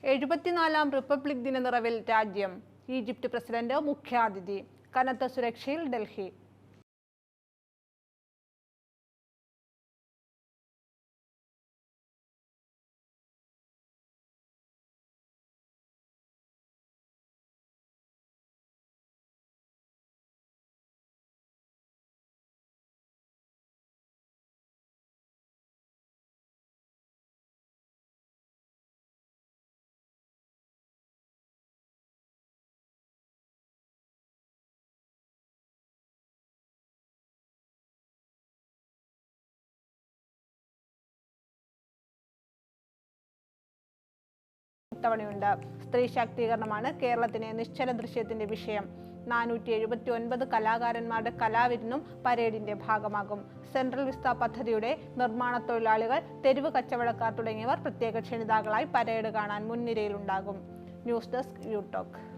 74ാം republic ദിന നിറവിൽ രാജ്യം. ഈജിപ്ത് പ്രസിഡന്റ് മുഖ്യാതിഥി. കനത്ത സുരക്ഷയിൽ ഡൽഹി. തവണയുണ്ട്. സ്ത്രീ ശാക്തീകരണമാണ് കേരളത്തിലെ നിശ്ചല ദൃശ്യത്തിന്റെ വിഷയം. 479 കലാകാരന്മാരുടെ കലാവിരുന്നും പരേഡിന്റെ ഭാഗമാകും. സെൻട്രൽ വിസ്ത പദ്ധതിയുടെ നിർമ്മാണ തൊഴിലാളികൾ, തെരുവ് കച്ചവടക്കാർ തുടങ്ങിയവർ പ്രത്യേക ക്ഷണിതാക്കളായി പരേഡ് കാണാൻ മുൻനിരയിലുണ്ടാകും. News desk യൂടോക്ക്.